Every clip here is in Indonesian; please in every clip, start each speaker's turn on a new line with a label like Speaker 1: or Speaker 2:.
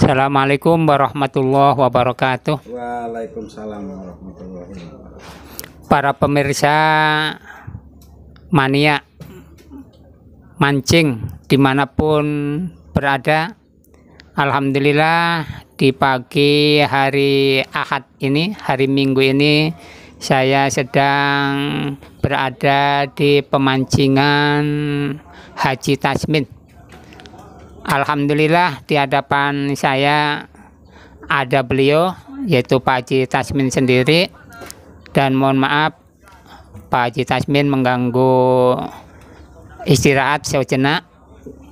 Speaker 1: Assalamualaikum warahmatullahi wabarakatuh.
Speaker 2: Waalaikumsalam warahmatullahi wabarakatuh.
Speaker 1: Para pemirsa mania mancing dimanapun berada, alhamdulillah di pagi hari Ahad ini, hari Minggu ini, saya sedang berada di pemancingan Haji Tasmin. Alhamdulillah di hadapan saya ada beliau, yaitu Pak Haji Tasmin sendiri. Dan mohon maaf Pak Haji Tasmin mengganggu istirahat sejenak.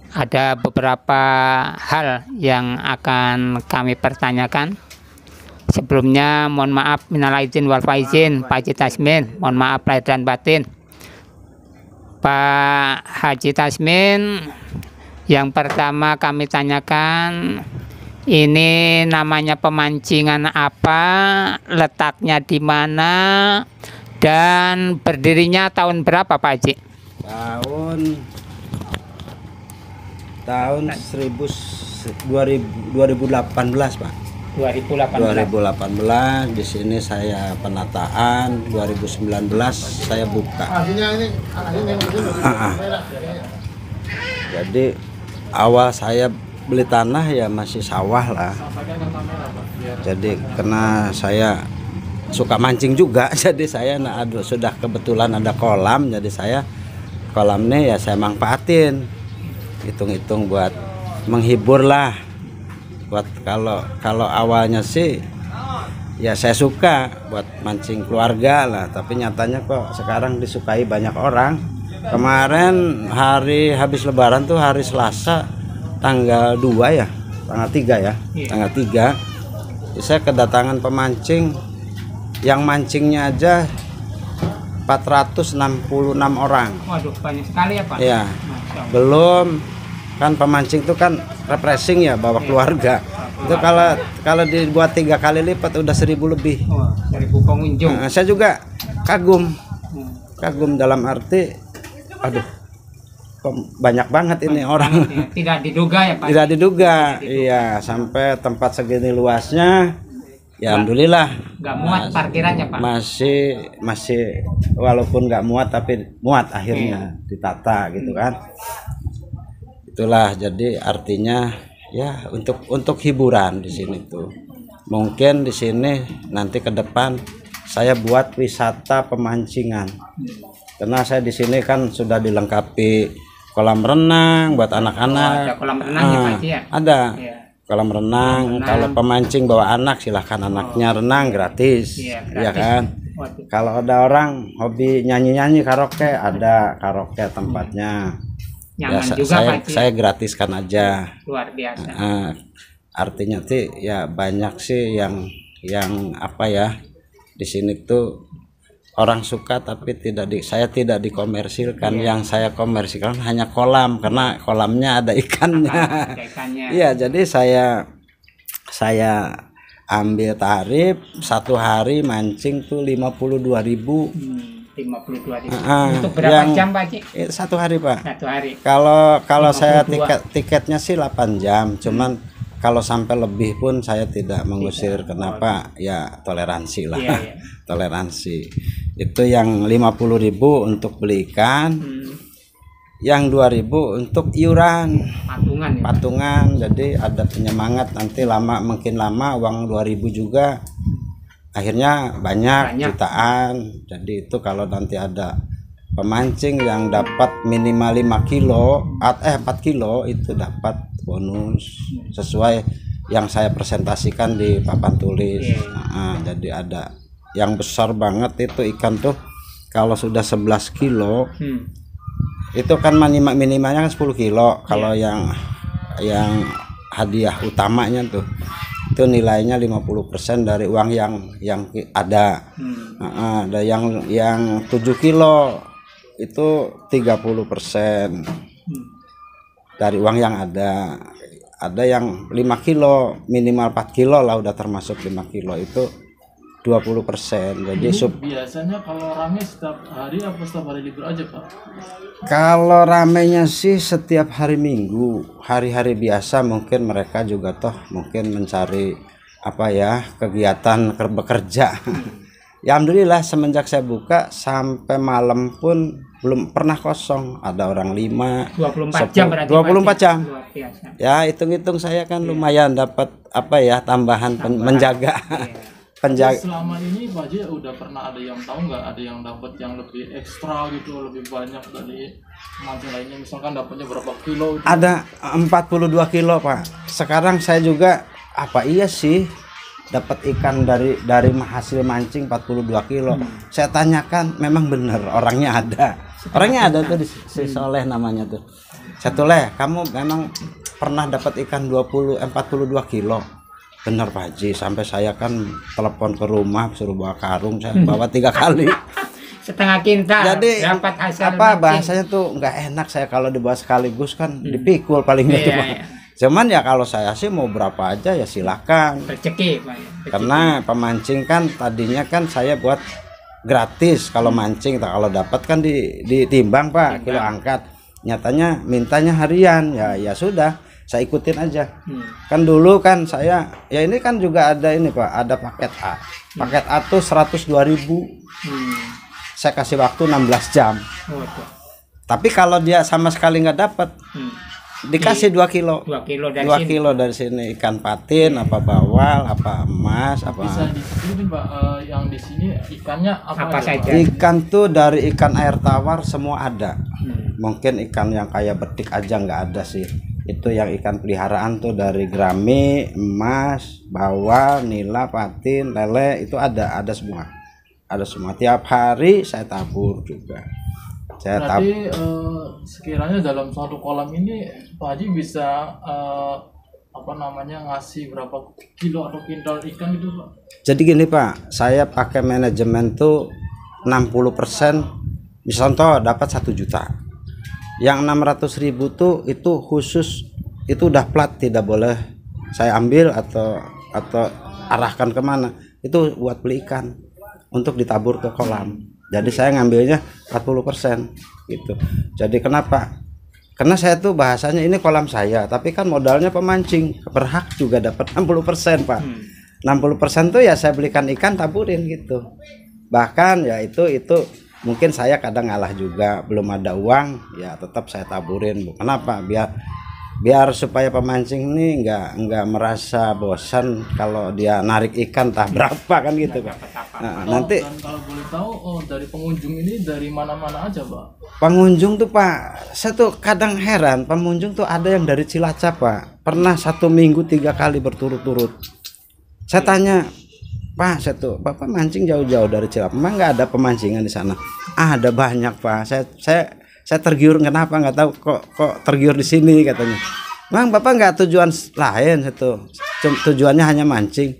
Speaker 1: Ada beberapa hal yang akan kami pertanyakan. Sebelumnya mohon maaf minal aidin wal faizin Pak Haji Tasmin, mohon maaf lahir dan batin. Pak Haji Tasmin, yang pertama kami tanyakan, ini namanya pemancingan apa, letaknya di mana, dan berdirinya tahun berapa Pak Haji?
Speaker 2: Tahun 2018 Pak. 2018 di sini saya penataan, 2019 saya buka. Jadi awal saya beli tanah ya masih sawah lah. Jadi karena saya suka mancing juga, jadi saya sudah kebetulan ada kolam, jadi saya kolamnya ya saya manfaatin, hitung-hitung buat menghibur lah. Buat kalau awalnya sih ya saya suka buat mancing keluarga lah, tapi nyatanya kok sekarang disukai banyak orang. Kemarin hari habis lebaran tuh hari Selasa tanggal 2 ya, tanggal 3 ya, tanggal 3 saya kedatangan pemancing yang mancingnya aja 466 orang.
Speaker 1: Waduh, banyak sekali ya Pak.
Speaker 2: Ya, belum kan pemancing itu kan refreshing ya, bawa keluarga. Itu kalau dibuat 3 kali lipat udah 1000 lebih.
Speaker 1: 1000 pengunjung.
Speaker 2: Nah, saya juga kagum dalam arti, aduh, kok banyak banget ini orang.
Speaker 1: Tidak diduga ya Pak.
Speaker 2: Tidak diduga, iya, sampai tempat segini luasnya, ya alhamdulillah.
Speaker 1: Nggak muat parkirannya Pak.
Speaker 2: Masih walaupun nggak muat tapi muat akhirnya ditata gitu kan. Itulah, jadi artinya ya untuk hiburan di sini tuh. Mungkin di sini nanti ke depan saya buat wisata pemancingan. Karena saya di sini kan sudah dilengkapi kolam renang buat anak-anak.
Speaker 1: Ada kolam renang ya Pak Haji ya?
Speaker 2: Ada. Kolam renang. Kalau pemancing bawa anak silahkan, anaknya renang gratis. Iya kan? Kalau ada orang hobi nyanyi-nyanyi karaoke, ada karaoke tempatnya.
Speaker 1: Nyaman
Speaker 2: Ya,
Speaker 1: juga Pak Haji.
Speaker 2: saya gratiskan aja.
Speaker 1: Luar biasa.
Speaker 2: Artinya sih ya banyak sih yang apa ya, di sini tuh orang suka tapi saya tidak dikomersilkan. Yang saya komersilkan hanya kolam, karena kolamnya ada ikannya. Iya, jadi saya ambil tarif 1 hari mancing tuh 52.000.
Speaker 1: 52.000. Untuk berapa jam Pak Haji?
Speaker 2: 1 hari Pak.
Speaker 1: 1 hari.
Speaker 2: Kalau saya tiketnya sih 8 jam, cuman kalau sampai lebih pun saya tidak mengusir. Kenapa? Ya toleransi lah. Iya. Toleransi. Itu yang 50.000 untuk beli ikan, yang 2.000 untuk iuran patungan. Jadi ada penyemangat, nanti makin lama uang 2.000 juga akhirnya banyak jutaan. Jadi itu kalau nanti ada pemancing yang dapat minimal 4 kilo itu dapat bonus sesuai yang saya presentasikan di papan tulis. Jadi ada yang besar banget itu ikan tuh, kalau sudah 11 kilo itu kan minimalnya kan 10 kilo. Kalau yang hadiah utamanya tuh itu nilainya 50% dari uang yang ada. Ada yang 7 kilo itu 30% dari uang yang ada. Ada yang 5 kilo, minimal 4 kilo lah udah termasuk 5 kilo itu 20%. Jadi
Speaker 3: biasanya kalau rame setiap hari apa setiap hari libur aja Pak?
Speaker 2: Kalau ramenya sih setiap hari Minggu, hari-hari biasa mungkin mereka juga toh mungkin mencari apa ya, kegiatan bekerja. Ya alhamdulillah semenjak saya buka sampai malam pun belum pernah kosong. Ada orang 5
Speaker 1: 24 jam berarti
Speaker 2: 24 jam.
Speaker 1: luar biasa.
Speaker 2: Ya hitung-hitung saya kan lumayan dapat apa ya, tambahan menjaga.
Speaker 3: Jadi selama ini Pak Haji udah pernah ada yang tahu nggak, ada yang dapat yang lebih ekstra gitu, lebih banyak dari mancing lainnya, misalkan dapatnya berapa kilo gitu?
Speaker 2: Ada 42 kilo Pak. Sekarang saya juga apa iya sih dapat ikan dari hasil mancing 42 kilo. Saya tanyakan, memang benar orangnya ada tuh di si Soleh namanya tuh. Satu Leh, kamu memang pernah dapat ikan 42 kilo? Benar Pak Haji, sampai saya kan telepon ke rumah suruh bawa karung, saya bawa 3 kali.
Speaker 1: Setengah kintal.
Speaker 2: Jadi
Speaker 1: dapat hasil
Speaker 2: apa
Speaker 1: mancing.
Speaker 2: bahasanya tuh nggak enak saya kalau dibawa sekaligus kan dipikul paling gitu.
Speaker 1: Iya.
Speaker 2: Cuman ya kalau saya sih mau berapa aja ya silakan.
Speaker 1: Rezeki Pak. Rezeki.
Speaker 2: Karena pemancing kan tadinya kan saya buat gratis kalau mancing, kalau dapat kan ditimbang Pak, kilo angkat. Nyatanya mintanya harian, ya sudah saya ikutin aja. Kan dulu kan saya ya ini kan juga ada ini Pak, ada paket A. Paket A tuh 102.000. Saya kasih waktu 16 jam. Tapi kalau dia sama sekali nggak dapat, dikasih 2 kilo.
Speaker 1: 2 kilo dari
Speaker 2: 2
Speaker 1: sini.
Speaker 2: kilo dari sini, ikan patin, apa bawal, apa emas, apa.
Speaker 3: Bisa disebutin Pak, yang di sini ikannya
Speaker 1: Apa
Speaker 3: aja,
Speaker 1: saja?
Speaker 3: Pak?
Speaker 2: Ikan tuh dari ikan air tawar semua ada. Mungkin ikan yang kayak betik aja nggak ada sih. Itu yang ikan peliharaan tuh dari gerami, emas, bawal, nila, patin, lele, itu ada semua. Ada semua. Tiap hari saya tabur juga.
Speaker 3: Berarti sekiranya dalam satu kolam ini Pak Haji bisa apa namanya ngasih berapa kilo atau kintal ikan gitu Pak?
Speaker 2: Jadi gini Pak, saya pakai manajemen tuh 60%. Misal contoh dapat 1 juta. Yang 600.000 tuh itu khusus, itu udah plat, tidak boleh saya ambil atau arahkan kemana. Itu buat beli ikan untuk ditabur ke kolam. Jadi saya ngambilnya 40% gitu. Jadi kenapa? Karena saya tuh bahasanya ini kolam saya, tapi kan modalnya pemancing, berhak juga dapat 60% Pak. 60% tuh ya saya belikan ikan, taburin gitu. Bahkan ya itu mungkin saya kadang ngalah juga, belum ada uang ya tetap saya taburin Bu. Kenapa? Biar supaya pemancing ini nggak merasa bosan kalau dia narik ikan entah berapa kan gitu Pak. Nah, nanti
Speaker 3: dan kalau boleh tahu dari pengunjung ini dari mana-mana aja Pak?
Speaker 2: pengunjung tuh Pak, saya tuh kadang heran, pengunjung tuh ada yang dari Cilacap Pak. Pernah 1 minggu 3 kali berturut-turut. Saya tanya, Pak, Bapak mancing jauh-jauh dari Cilacap, memang nggak ada pemancingan di sana? Ada banyak Pak. Saya tergiur, kenapa nggak tahu kok tergiur di sini katanya. Bang, Bapak nggak tujuan lain tujuannya hanya mancing?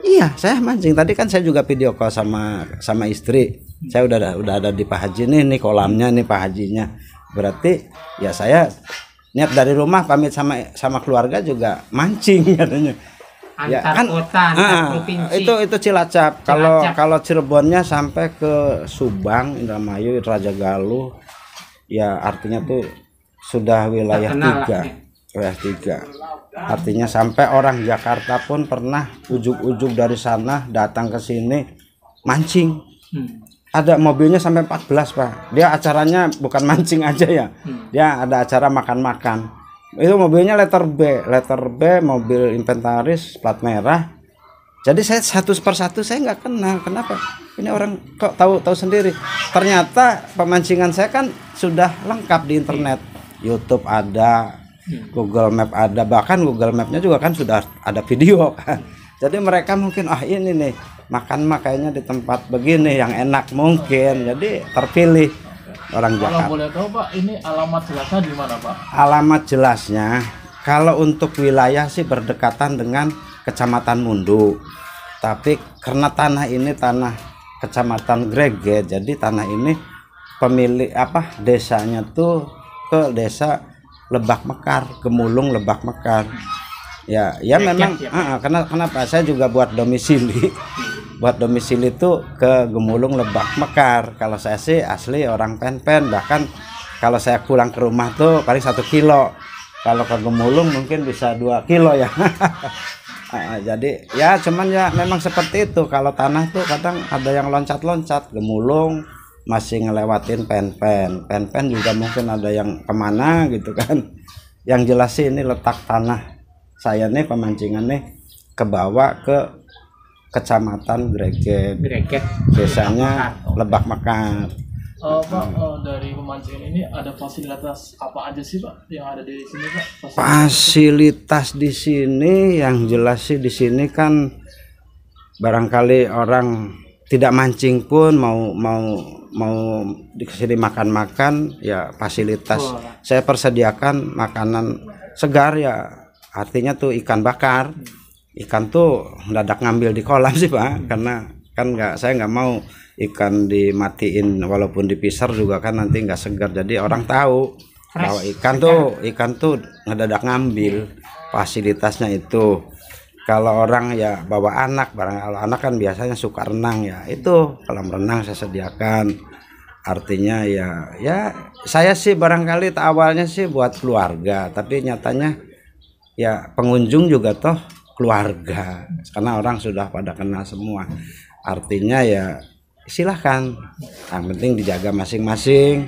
Speaker 2: Iya, saya mancing. Tadi kan saya juga video call sama istri. Saya udah ada di Pak Haji nih kolamnya nih Pak Hajinya. Berarti ya saya niat dari rumah pamit sama keluarga juga mancing katanya. Ya
Speaker 1: Antar
Speaker 2: kan
Speaker 1: kota, antar provinsi.
Speaker 2: itu Cilacap. Kalau Cirebonnya sampai ke Subang, Indramayu, Raja Galuh, ya artinya tuh sudah wilayah 3. Wilayah 3. Artinya sampai orang Jakarta pun pernah ujug-ujug dari sana datang ke sini mancing. Ada mobilnya sampai 14 Pak. Dia acaranya bukan mancing aja ya. Dia ada acara makan-makan. Itu mobilnya letter B, mobil inventaris plat merah. Jadi saya satu persatu saya nggak kenal. Kenapa? Ini orang kok tahu sendiri. Ternyata pemancingan saya kan sudah lengkap di internet. YouTube ada, Google Map ada, bahkan Google Mapnya juga kan sudah ada video kan. Jadi mereka mungkin ini nih makan makanya di tempat begini yang enak mungkin. Jadi terpilih orang Jakarta.
Speaker 3: Kalau boleh tahu Pak, ini alamat jelasnya di mana Pak?
Speaker 2: Alamat jelasnya kalau untuk wilayah sih berdekatan dengan Kecamatan Mundu. Tapi karena tanah ini tanah Kecamatan Greget, jadi tanah ini pemilik desanya tuh ke desa Lebak Mekar, Gemulung Lebak Mekar. Ya memang kenapa saya juga buat domisili buat domisili itu ke Gemulung, Lebak, Mekar. Kalau saya sih asli orang Pen-Pen, bahkan kalau saya pulang ke rumah tuh paling 1 kilo. Kalau ke Gemulung mungkin bisa 2 kilo ya. Jadi ya cuman ya memang seperti itu. Kalau tanah tuh kadang ada yang loncat-loncat. Gemulung masih ngelewatin Pen-Pen. Pen-Pen juga mungkin ada yang kemana gitu kan. Yang jelas sih ini letak tanah saya nih, pemancingan nih kebawa ke Kecamatan Greget, desanya Lebak, Mekar.
Speaker 3: Pak, dari pemancingan ini ada fasilitas apa aja sih Pak yang ada di sini Pak?
Speaker 2: Fasilitas di sini yang jelas sih di sini kan barangkali orang tidak mancing pun mau dikasih makan-makan ya fasilitas. Saya persediakan makanan segar ya, artinya tuh ikan bakar. Ikan tuh mendadak ngambil di kolam sih Pak, karena kan saya nggak mau ikan dimatiin walaupun dipisar juga kan nanti nggak segar. Jadi orang tahu bahwa ikan tuh ngedadak ngambil. Fasilitasnya itu kalau orang ya bawa anak, kalau anak kan biasanya suka renang ya, itu kolam renang saya sediakan. Artinya ya saya sih barangkali awalnya sih buat keluarga, tapi nyatanya ya pengunjung juga toh keluarga, karena orang sudah pada kenal semua. Artinya ya silahkan, yang penting dijaga masing-masing.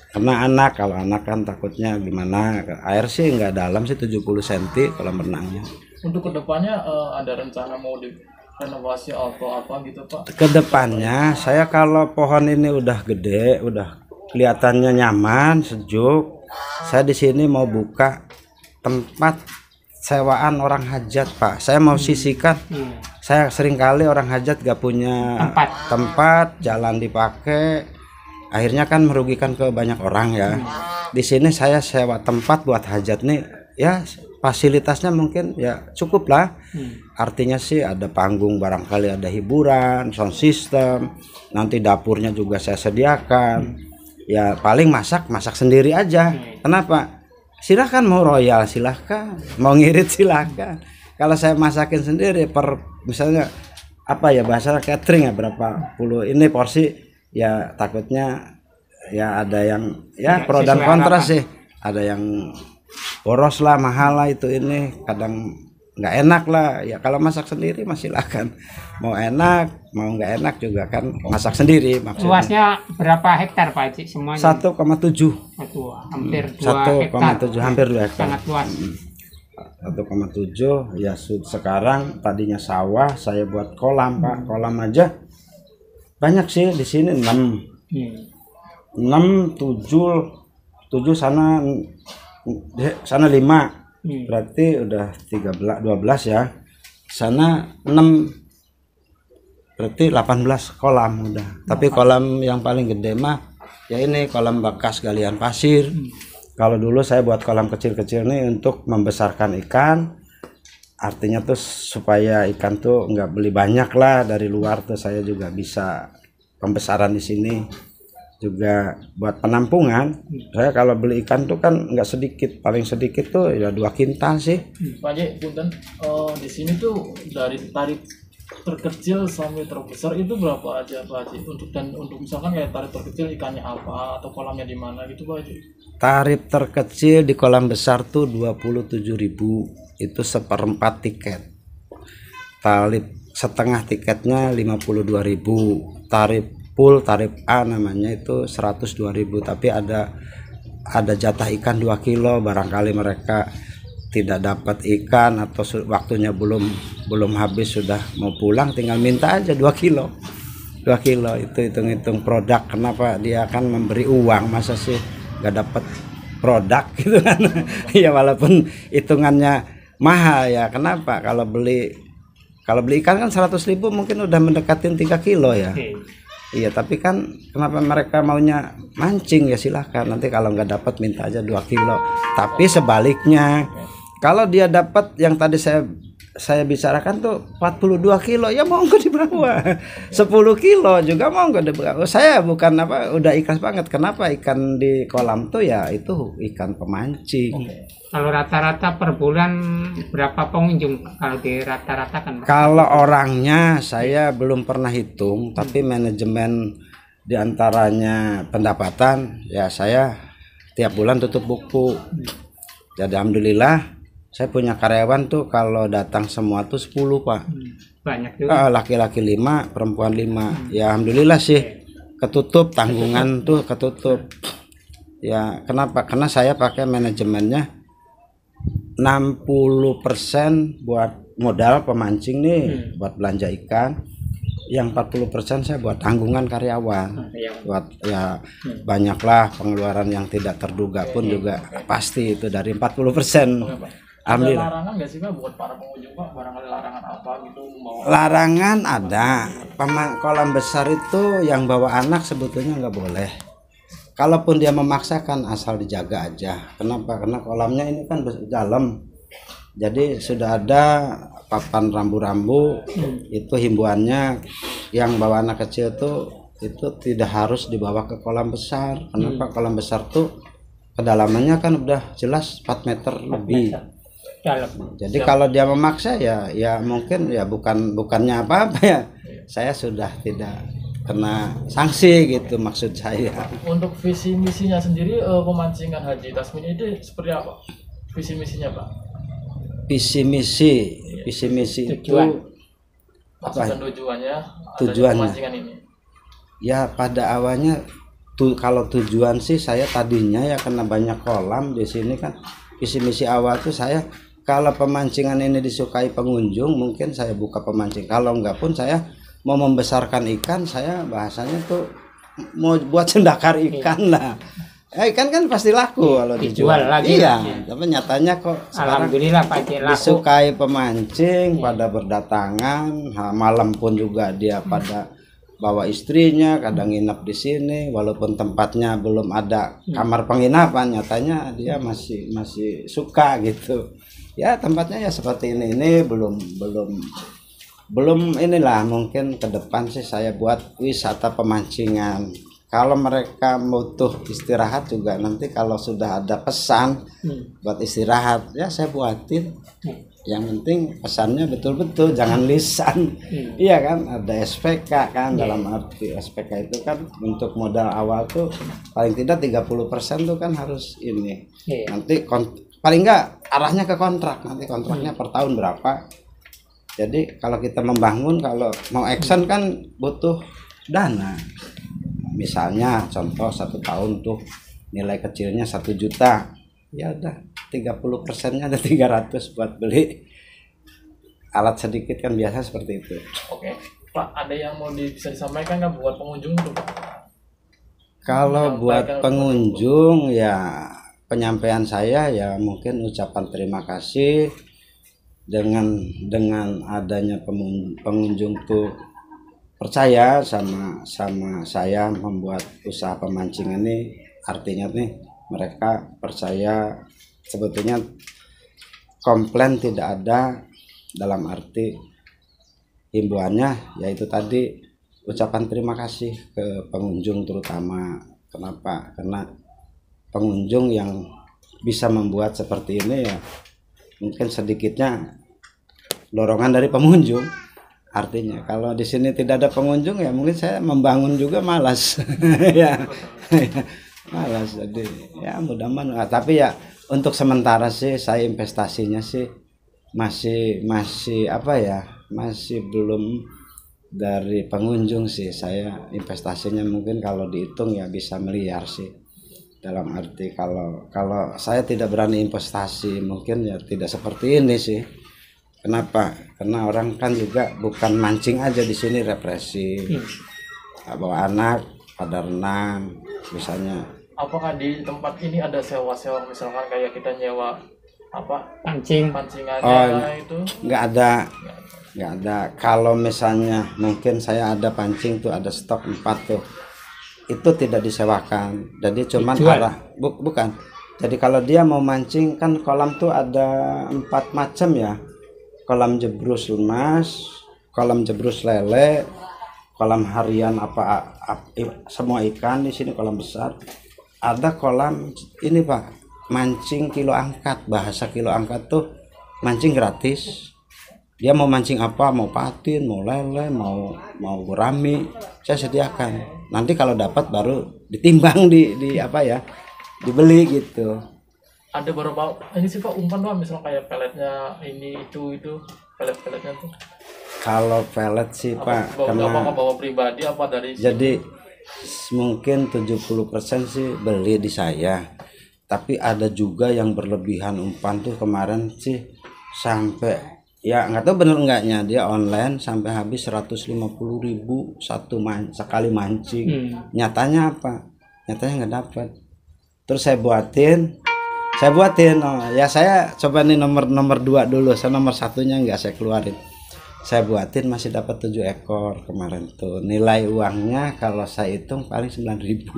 Speaker 2: Karena anak, kalau anak kan takutnya gimana, air sih nggak dalam sih, 70 cm kolam renangnya.
Speaker 3: Untuk kedepannya ada rencana mau direnovasi atau apa gitu Pak?
Speaker 2: Kedepannya saya kalau pohon ini udah gede, udah kelihatannya nyaman, sejuk, saya di sini mau buka tempat sewaan orang hajat Pak. Saya mau sisihkan. Saya seringkali orang hajat gak punya tempat, jalan dipakai, akhirnya kan merugikan ke banyak orang ya. Di sini saya sewa tempat buat hajat nih, ya fasilitasnya mungkin ya cukup lah. Artinya sih ada panggung, barangkali ada hiburan, sound system, nanti dapurnya juga saya sediakan. Ya paling masak sendiri aja. Kenapa? Silahkan mau royal silahkan, mau ngirit silahkan. Kalau saya masakin sendiri per misalnya apa ya bahasa catering ya berapa puluh ini porsi ya, takutnya ya ada yang ya pro dan kontra sih. Ada yang boros lah, mahal lah itu ini, kadang nggak enak lah ya. Kalau masak sendiri masih silahkan, mau enak mau nggak enak juga kan masak sendiri maksudnya.
Speaker 1: Luasnya berapa hektar Pak Haji semuanya?
Speaker 2: 1,7.
Speaker 1: Hampir 2 hektar.
Speaker 2: 1,7 hampir 2 hektar.
Speaker 1: Sangat luas.
Speaker 2: 1,7 ya sekarang tadinya sawah saya buat kolam Pak. Kolam aja banyak sih di sini 6 7 sana 5 berarti udah 12 ya. Sana 6 berarti 18 kolam udah. Tapi kolam yang paling gede mah ya ini kolam bekas galian pasir. Kalau dulu saya buat kolam kecil-kecil nih untuk membesarkan ikan. Artinya tuh supaya ikan tuh nggak beli banyak lah dari luar, tuh saya juga bisa pembesaran di sini. Juga buat penampungan. Saya kalau beli ikan tuh kan nggak sedikit, paling sedikit tuh ya 2 kintal sih.
Speaker 3: Pak Haji, punten, di sini tuh dari tarif terkecil sampai terbesar itu berapa aja Pak Haji? Untuk misalkan kayak tarif terkecil ikannya apa atau kolamnya di mana gitu Pak Haji?
Speaker 2: Tarif terkecil di kolam besar tuh 27.000, itu 1/4 tiket. Tarif setengah tiketnya 52.000. Tarif full, tarif A namanya itu 102.000. Tapi ada jatah ikan 2 kilo, barangkali mereka tidak dapat ikan atau waktunya belum habis sudah mau pulang, tinggal minta aja 2 kilo. 2 kilo itu hitung-hitung produk. Kenapa dia akan memberi uang, masa sih nggak dapat produk gitu kan. Ya walaupun hitungannya mahal ya. Kenapa? Kalau beli ikan kan 100.000 mungkin udah mendekatin 3 kilo ya. Iya, tapi kan kenapa mereka maunya mancing ya silahkan. Nanti kalau nggak dapat minta aja 2 kilo. Tapi sebaliknya kalau dia dapat yang tadi saya saya bicarakan tuh 42 kilo ya monggo dibawa. 10 kilo juga monggo dibawa. Saya bukan apa udah ikhlas banget. Kenapa ikan di kolam tuh ya itu ikan pemancing.
Speaker 1: Kalau rata-rata per bulan berapa pengunjung kalau di rata-ratakan?
Speaker 2: Kalau orangnya saya belum pernah hitung, tapi manajemen diantaranya pendapatan ya saya tiap bulan tutup buku. Jadi alhamdulillah saya punya karyawan tuh kalau datang semua tuh 10 Pak.
Speaker 1: Banyak juga.
Speaker 2: Laki-laki 5, perempuan 5. Ya alhamdulillah sih ketutup, tanggungan tuh ketutup. Ya kenapa? Karena saya pakai manajemennya 60% buat modal pemancing nih, buat belanja ikan. Yang 40% saya buat tanggungan karyawan. Buat ya banyaklah pengeluaran yang tidak terduga pun juga pasti itu dari 40%.
Speaker 3: Ada larangan nggak sih Pak buat para pengunjung Pak? Barangkali larangan apa gitu membawa?
Speaker 2: Larangan ada. Kolam besar itu yang bawa anak sebetulnya nggak boleh. Kalaupun dia memaksakan asal dijaga aja. Kenapa? Karena kolamnya ini kan dalam. Jadi sudah ada papan rambu-rambu. Itu himbauannya yang bawa anak kecil itu tidak harus dibawa ke kolam besar. Kenapa? Kolam besar tuh kedalamannya kan udah jelas 4 meter lebih. Jadi kalau dia memaksa ya mungkin ya bukannya apa-apa ya. Saya sudah tidak kena sanksi gitu maksud saya.
Speaker 3: Untuk visi misinya sendiri pemancingan Haji Tasmin itu seperti apa? Visi misinya Pak?
Speaker 2: Visi misi itu
Speaker 3: maksud dan tujuannya pemancingan ini.
Speaker 2: Ya pada awalnya kalau tujuan sih saya tadinya ya karena banyak kolam di sini kan visi misi awal tuh saya kalau pemancingan ini disukai pengunjung mungkin saya buka pemancing. Kalau enggak pun saya mau membesarkan ikan, saya bahasanya tuh mau buat sendakar ikan lah. Ikan kan pasti laku kalau dijual
Speaker 1: lagi.
Speaker 2: Iya, tapi nyatanya kok
Speaker 1: alhamdulillah pasti laku.
Speaker 2: Disukai pemancing pada berdatangan, malam pun juga dia pada bawa istrinya, kadang nginep di sini walaupun tempatnya belum ada kamar penginapan, nyatanya dia masih suka gitu. Ya tempatnya ya seperti ini belum inilah mungkin ke depan sih saya buat wisata pemancingan. Kalau mereka butuh istirahat juga nanti kalau sudah ada pesan buat istirahat ya saya buatin. Yang penting pesannya betul-betul jangan lisan. Iya kan ada SPK kan dalam arti SPK itu kan untuk modal awal tuh paling tidak 30% tuh kan harus ini. Nanti paling enggak arahnya ke kontrak, nanti kontraknya per tahun berapa. Jadi kalau kita membangun, kalau mau action kan butuh dana. Misalnya contoh 1 tahun tuh nilai kecilnya 1 juta, ya udah 30%-nya ada 300 buat beli alat sedikit kan biasa seperti itu.
Speaker 3: Oke Pak, ada yang mau bisa disampaikan nggak buat pengunjung tuh Pak?
Speaker 2: Kalau buat pengunjung ya penyampaian saya ya mungkin ucapan terima kasih dengan adanya pengunjung tuh percaya sama saya membuat usaha pemancing ini, artinya nih mereka percaya sebetulnya komplain tidak ada, dalam arti himbauannya yaitu tadi ucapan terima kasih ke pengunjung terutama. Kenapa? Karena pengunjung yang bisa membuat seperti ini ya mungkin sedikitnya dorongan dari pengunjung. Artinya kalau di sini tidak ada pengunjung ya mungkin saya membangun juga malas. Ya malas. Jadi ya mudah-mudahan tapi ya untuk sementara sih saya investasinya sih masih apa ya, masih belum dari pengunjung sih. Saya investasinya mungkin kalau dihitung ya bisa miliar sih. Dalam arti kalau saya tidak berani investasi mungkin ya tidak seperti ini sih. Kenapa? Karena orang kan juga bukan mancing aja di sini, represi, bawa anak pada renang misalnya.
Speaker 3: Apakah di tempat ini ada sewa-sewa misalkan kayak kita nyewa apa pancingannya itu?
Speaker 2: Nggak ada. Kalau misalnya mungkin saya ada pancing tuh ada stok 4 tuh. Itu tidak disewakan, jadi cuman bukan. Jadi kalau dia mau mancing kan kolam tuh ada 4 macam ya, kolam jebrus lunas, kolam jebrus lele, kolam harian semua ikan di sini kolam besar. Ada kolam ini Pak, mancing kilo angkat. Bahasa kilo angkat tuh mancing gratis. Dia mau mancing apa, mau patin, mau lele, mau gurami, saya sediakan. Nanti kalau dapat baru ditimbang di apa ya, dibeli gitu.
Speaker 3: Ada beberapa ini sih Pak umpan Pak, misalnya kayak peletnya ini itu peletnya tuh.
Speaker 2: Kalau pelet sih Pak, karena
Speaker 3: bawa pribadi apa dari
Speaker 2: jadi mungkin 70% sih beli di saya. Tapi ada juga yang berlebihan umpan tuh kemarin sih sampai ya nggak tahu bener enggaknya, dia online sampai habis 150.000 sekali mancing. Nyatanya apa? Nyatanya nggak dapat. Terus saya buatin ya saya coba nih nomor 2 dulu, saya nomor 1-nya nggak saya keluarin. Saya buatin masih dapat 7 ekor kemarin tuh. Nilai uangnya kalau saya hitung paling 9.000.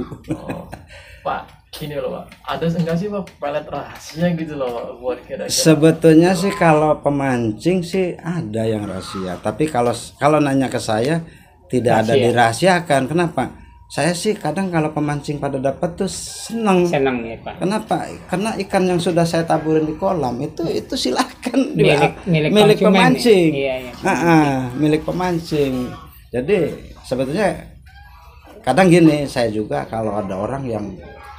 Speaker 3: Pak, ini loh Pak, ada enggak sih Pak pelet rahasia gitu loh Pak, buat kira-kira?
Speaker 2: Sebetulnya sih kalau pemancing sih ada yang rahasia, tapi kalau nanya ke saya tidak ada dirahasiakan. Kenapa? Saya sih kadang kalau pemancing pada dapat tuh senang ya Pak. Kenapa? Karena ikan yang sudah saya taburin di kolam itu silakan milik pemancing. Iya. Milik pemancing. Jadi sebetulnya kadang gini, saya juga kalau ada orang yang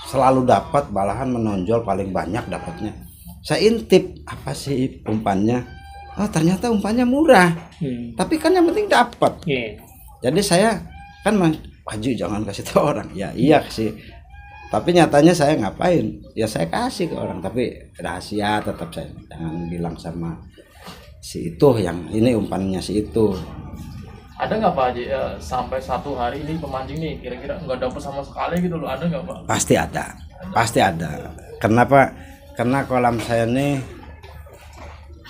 Speaker 2: selalu dapat, malahan menonjol paling banyak dapatnya, saya intip apa sih umpannya. Oh ternyata umpannya murah, tapi kan yang penting dapat. Jadi saya kan Haji jangan kasih tahu orang. Ya iya sih, tapi nyatanya saya ngapain ya, saya kasih ke orang, tapi rahasia tetap saya jangan bilang sama si itu, yang ini umpannya si itu.
Speaker 3: Ada nggak Pak Haji sampai 1 hari ini pemancing nih kira-kira nggak dapet sama sekali gitu loh, ada nggak Pak?
Speaker 2: Pasti ada. Kenapa? Karena kolam saya nih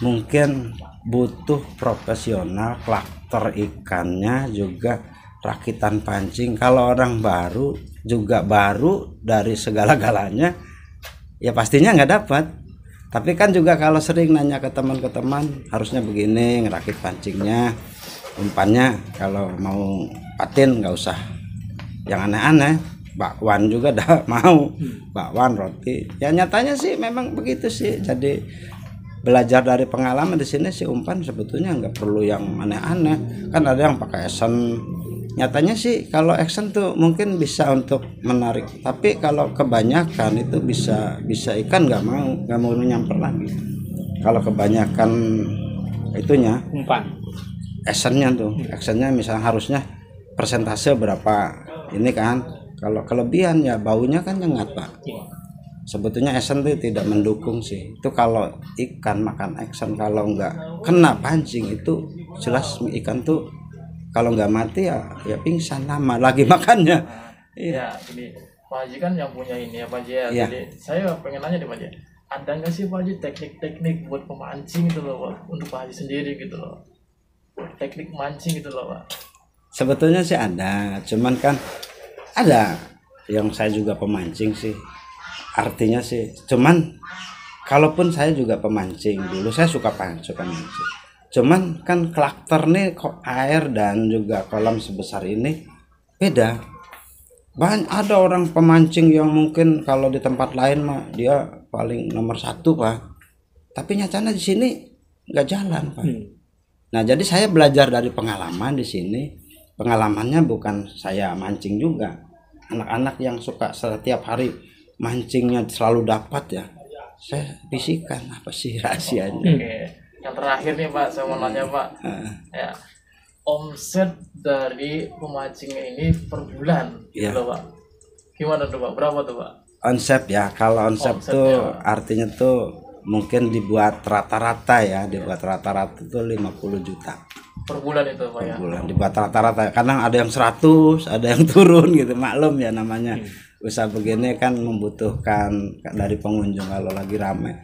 Speaker 2: mungkin butuh profesional, klakter ikannya juga rakitan pancing. Kalau orang baru dari segala-galanya ya pastinya nggak dapat. Tapi kan juga kalau sering nanya ke teman harusnya begini ngerakit pancingnya, umpannya kalau mau patin nggak usah yang aneh-aneh, bakwan juga dah mau, bakwan roti. Ya nyatanya sih memang begitu sih. Jadi belajar dari pengalaman di sini sih, umpan sebetulnya nggak perlu yang aneh-aneh. Kan ada yang pakai esen. Nyatanya sih kalau action tuh mungkin bisa untuk menarik, tapi kalau kebanyakan itu bisa ikan nggak mau nyamper lagi. Kalau kebanyakan itunya umpan actionnya misalnya harusnya persentase berapa ini kan, kalau kelebihan ya baunya kan nyengat Pak. Sebetulnya action tuh tidak mendukung sih. Itu kalau ikan makan action, kalau nggak kena pancing itu jelas ikan tuh kalau nggak mati ya pingsan lama lagi makannya.
Speaker 3: Iya, ini Pak Haji kan yang punya ini ya Pak Haji ya. Jadi saya pengen nanya deh Pak Haji, ada nggak sih Pak Haji teknik-teknik buat pemancing gitu loh Pak, untuk Pak Haji sendiri gitu loh, teknik mancing gitu loh Pak?
Speaker 2: Sebetulnya sih ada, cuman kan ada yang saya juga pemancing sih, artinya sih cuman kalaupun saya juga pemancing dulu, saya suka mancing, cuman kan karakter nih air dan juga kolam sebesar ini beda. Banyak ada orang pemancing yang mungkin kalau di tempat lain mah dia paling nomor 1 Pak, tapi nyatanya di sini nggak jalan Pak. Nah jadi saya belajar dari pengalaman di sini. Pengalamannya bukan saya mancing juga, anak-anak yang suka setiap hari mancingnya selalu dapat ya, saya bisikan apa sih rahasianya.
Speaker 3: Yang terakhir nih Pak, saya mau nanya Pak, ya, omset dari pemancing ini per bulan gitu loh Pak, gimana tuh Pak, berapa tuh Pak?
Speaker 2: Omset ya, kalau omset tuh artinya tuh mungkin dibuat rata-rata ya, dibuat rata-rata tuh 50 juta
Speaker 3: per bulan itu Pak ya? Per bulan
Speaker 2: dibuat rata-rata, kadang ada yang 100, ada yang turun gitu, maklum ya namanya usaha begini kan membutuhkan dari pengunjung kalau lagi rame.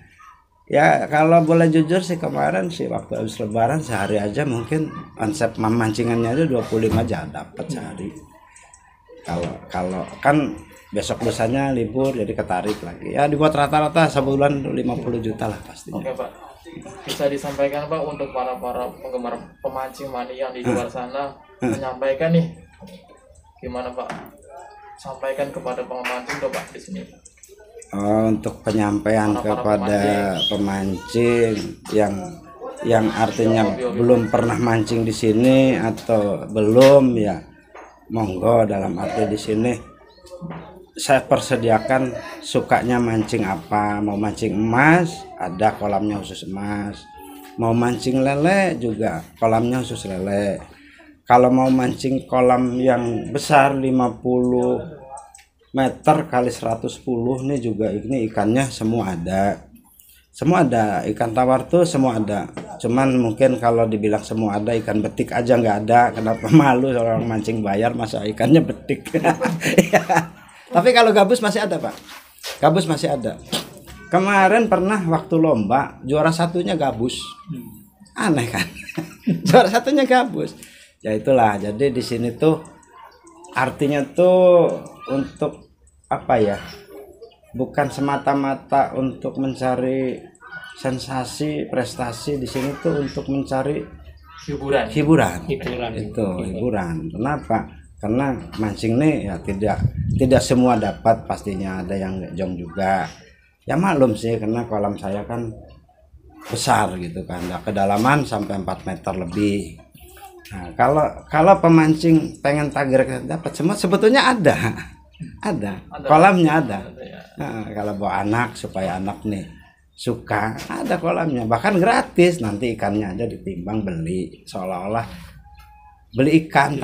Speaker 2: Ya kalau boleh jujur sih kemarin sih waktu habis lebaran sehari aja mungkin konsep memancingannya aja 25 aja dapat sehari. Kalau kan besok lusanya libur jadi ketarik lagi. Ya dibuat rata-rata sebulan 50 juta lah pasti.
Speaker 3: Oke Pak. bisa disampaikan Pak untuk para penggemar pemancing mani yang di luar sana, menyampaikan nih gimana Pak? Sampaikan kepada pemancing tuh Pak di sini.
Speaker 2: Untuk penyampaian kepada pemancing yang artinya belum pernah mancing di sini atau belum, ya monggo, dalam arti di sini saya persediakan sukanya mancing apa. Mau mancing emas, ada kolamnya khusus emas. Mau mancing lele juga kolamnya khusus lele. Kalau mau mancing kolam yang besar 50 meter kali 110 nih juga, ini ikannya semua ada. Semua ada, ikan tawar tuh semua ada. Cuman mungkin kalau dibilang semua ada, ikan betik aja nggak ada. Kenapa? Malu orang mancing bayar masa ikannya betik. Tapi kalau gabus masih ada Pak. Gabus masih ada. Kemarin pernah waktu lomba juara satunya gabus. Aneh kan? Juara satunya gabus. Ya itulah. Jadi di sini tuh artinya tuh untuk apa ya? Bukan semata-mata untuk mencari sensasi, prestasi. Di sini tuh untuk mencari hiburan. Hiburan. Kenapa? Karena mancing nih ya tidak semua dapat, pastinya ada yang jong juga. Ya maklum sih, karena kolam saya kan besar gitu kan, kedalaman sampai 4 meter lebih. Nah, kalau pemancing pengen tagar dapat semua, sebetulnya ada kolamnya ada. Nah, kalau bawa anak supaya anak nih suka, ada kolamnya, bahkan gratis. Nanti ikannya aja ditimbang, beli, seolah-olah beli ikan,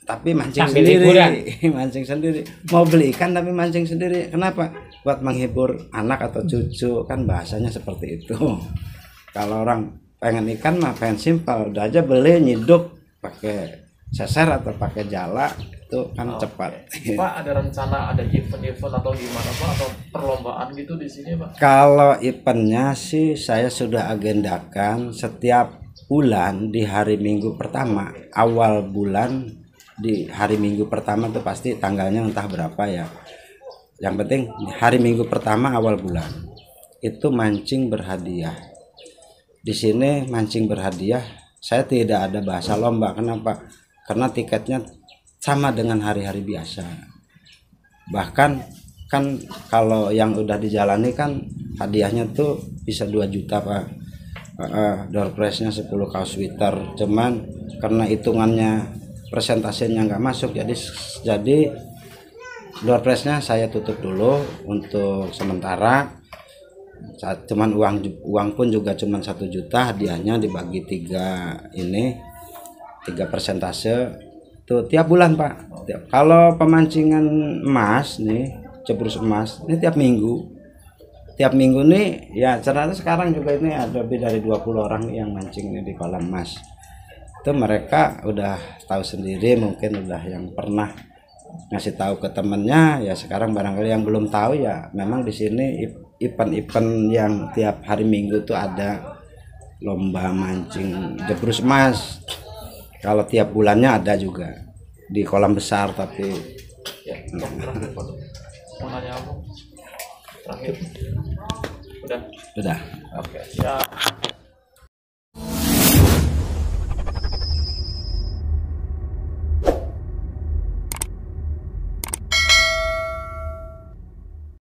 Speaker 2: tapi mancing sendiri. Mancing sendiri, mau beli ikan tapi mancing sendiri. Kenapa? Buat menghibur anak atau cucu, kan bahasanya seperti itu. Kalau orang pengen ikan mah pengen simpel, udah aja beli, nyiduk pakai seser atau pakai jala, itu kan cepat.
Speaker 3: Pak, ada rencana ada event atau gimana Pak, atau perlombaan gitu di sini Pak?
Speaker 2: Kalau eventnya sih saya sudah agendakan setiap bulan di hari Minggu pertama, awal bulan. Di hari Minggu pertama tuh pasti tanggalnya entah berapa ya. Yang penting hari Minggu pertama awal bulan itu mancing berhadiah. Di sini mancing berhadiah, saya tidak ada bahasa lomba. Kenapa? Karena tiketnya sama dengan hari-hari biasa. Bahkan kan kalau yang udah dijalani kan hadiahnya tuh bisa 2 juta Pak. Door prize-nya 10 kaos sweater. Cuman karena hitungannya presentasinya nggak masuk, jadi door prize-nya saya tutup dulu untuk sementara. Cuman uang pun juga cuman 1 juta, hadiahnya dibagi 3 persentase tuh tiap bulan Pak. Kalau pemancingan emas nih, jebrus emas ini tiap minggu nih ya. Ternyata sekarang juga ini ada lebih dari 20 orang yang mancing nih di kolam emas. Itu mereka udah tahu sendiri, mungkin udah yang pernah ngasih tahu ke temennya, ya sekarang barangkali yang belum tahu ya. Memang di sini event-event yang tiap hari Minggu tuh ada lomba mancing jebrus emas. Kalau tiap bulannya ada juga di kolam besar. Tapi
Speaker 3: ya, mau nanya apa? Terakhir udah
Speaker 2: udah
Speaker 3: oke ya.